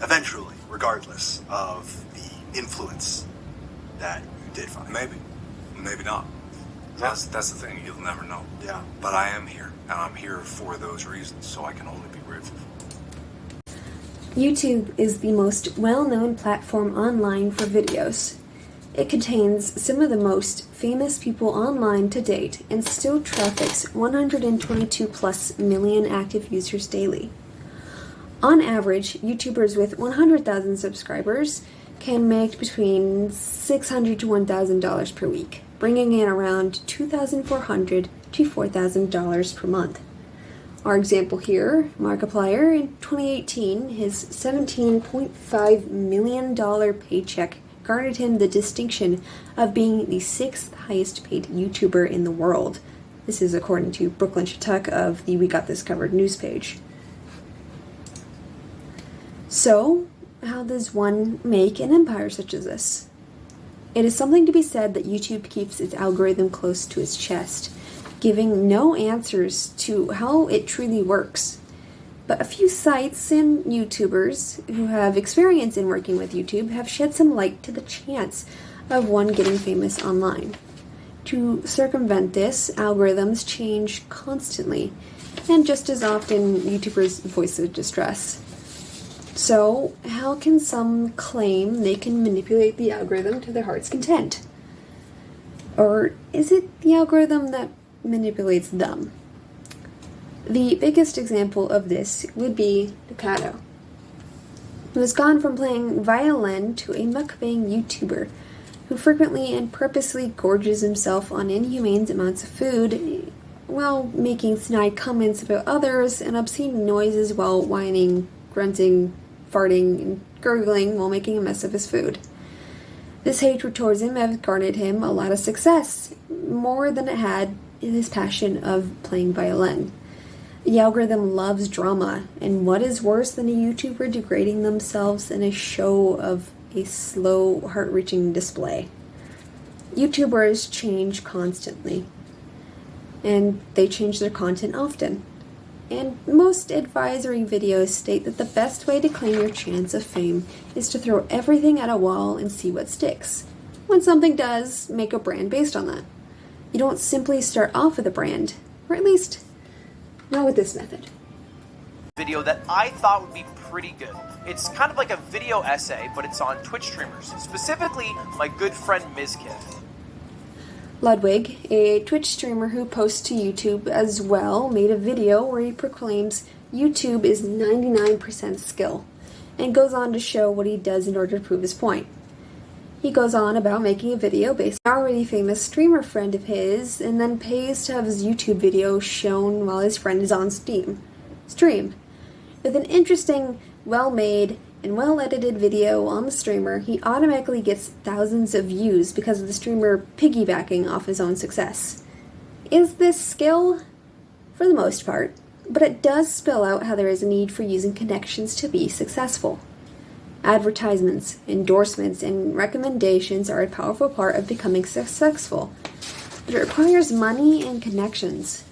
eventually, regardless of the influence that you did find. Maybe not. That's the thing, you'll never know. Yeah. But I am here, and I'm here for those reasons, so I can only be grateful. YouTube is the most well-known platform online for videos. It contains some of the most famous people online to date and still traffics 122 plus million active users daily. On average, YouTubers with 100,000 subscribers can make between $600 to $1,000 per week, bringing in around $2,400 to $4,000 per month. Our example here, Markiplier, in 2018, his $17.5 million paycheck garnered him the distinction of being the 6th highest paid YouTuber in the world. This is according to Brooklyn Shatuk of the We Got This Covered news page. So, how does one make an empire such as this? It is something to be said that YouTube keeps its algorithm close to its chest, giving no answers to how it truly works. But a few sites and YouTubers who have experience in working with YouTube have shed some light to the chance of one getting famous online. To circumvent this, algorithms change constantly, and just as often, YouTubers voice their distress. So, how can some claim they can manipulate the algorithm to their heart's content? Or is it the algorithm that manipulates them? The biggest example of this would be Ducato, who has gone from playing violin to a mukbang YouTuber who frequently and purposely gorges himself on inhumane amounts of food while making snide comments about others and obscene noises while whining, grunting, farting, and gurgling while making a mess of his food. This hatred towards him has garnered him a lot of success, more than it had in his passion of playing violin. The algorithm loves drama, and what is worse than a YouTuber degrading themselves in a show of a slow, heart-wrenching display? YouTubers change constantly, and they change their content often. And most advisory videos state that the best way to claim your chance of fame is to throw everything at a wall and see what sticks. When something does, make a brand based on that. You don't simply start off with a brand, or at least not with this method. Video that I thought would be pretty good. It's kind of like a video essay, but it's on Twitch streamers, specifically my good friend Mizkif. Ludwig, a Twitch streamer who posts to YouTube as well, made a video where he proclaims YouTube is 99% skill, and goes on to show what he does in order to prove his point. He goes on about making a video based on an already famous streamer friend of his, and then pays to have his YouTube video shown while his friend is on stream. With an interesting, well-made, and well-edited video on the streamer, he automatically gets thousands of views because of the streamer piggybacking off his own success. Is this skill? For the most part, but it does spell out how there is a need for using connections to be successful. Advertisements, endorsements, and recommendations are a powerful part of becoming successful, but it requires money and connections.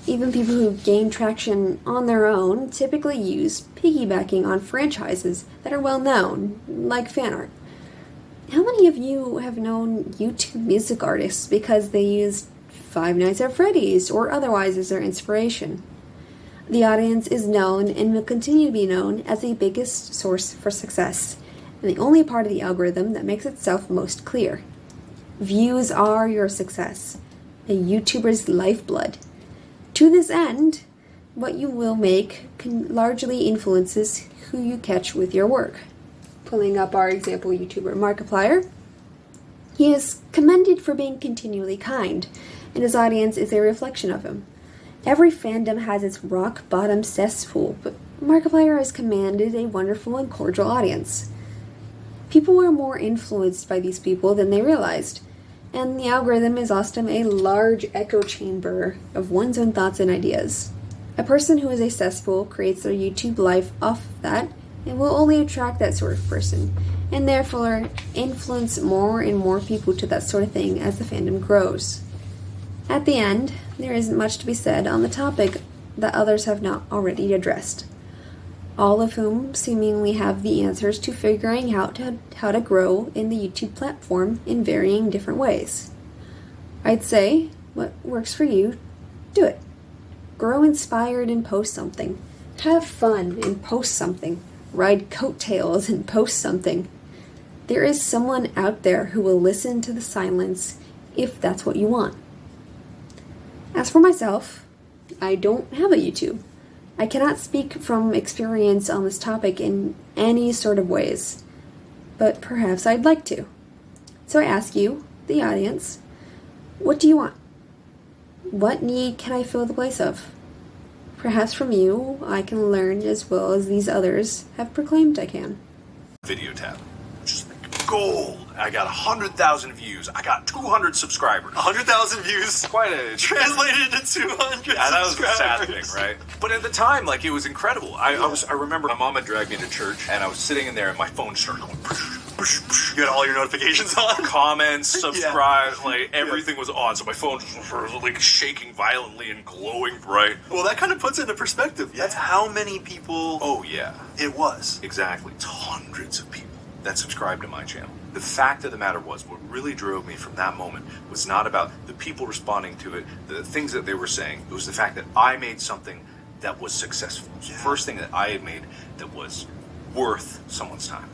Even people who gain traction on their own typically use piggybacking on franchises that are well known, like fan art. How many of you have known YouTube music artists because they used Five Nights at Freddy's or otherwise as their inspiration? The audience is known and will continue to be known as the biggest source for success, and the only part of the algorithm that makes itself most clear. Views are your success, a YouTuber's lifeblood. To this end, what you will make largely influences who you catch with your work. Pulling up our example YouTuber Markiplier, he is commended for being continually kind, and his audience is a reflection of him. Every fandom has its rock-bottom cesspool, but Markiplier has commanded a wonderful and cordial audience. People are more influenced by these people than they realized, and the algorithm is often a large echo chamber of one's own thoughts and ideas. A person who is a cesspool creates their YouTube life off of that, and will only attract that sort of person, and therefore influence more and more people to that sort of thing as the fandom grows. At the end, there isn't much to be said on the topic that others have not already addressed. all of whom seemingly have the answers to figuring out how to grow in the YouTube platform in varying different ways. I'd say, what works for you, do it. Grow inspired and post something. Have fun and post something. Ride coattails and post something. There is someone out there who will listen to the silence if that's what you want. As for myself, I don't have a YouTube. I cannot speak from experience on this topic in any sort of ways, but perhaps I'd like to. So I ask you, the audience, what do you want? What need can I fill the place of? Perhaps from you, I can learn as well as these others have proclaimed I can. Video tab. Just gold. I got 100,000 views. I got 200 subscribers. 100,000 views. Quite a Translated into 200 Yeah, that was the sad thing, subscribers. right? But at the time, like, it was incredible. I remember my mom had dragged me to church, and I was sitting in there, and my phone started going. You had all your notifications on. Comments, subscribe, like everything was on. So my phone just was like shaking violently and glowing bright. Well, that kind of puts it into perspective. That's how many people Oh yeah, it was. exactly. It's hundreds of people that subscribed to my channel. The fact of the matter was, what really drove me from that moment was not about the people responding to it, the things that they were saying. It was the fact that I made something that was successful. It was the first thing that I had made that was worth someone's time.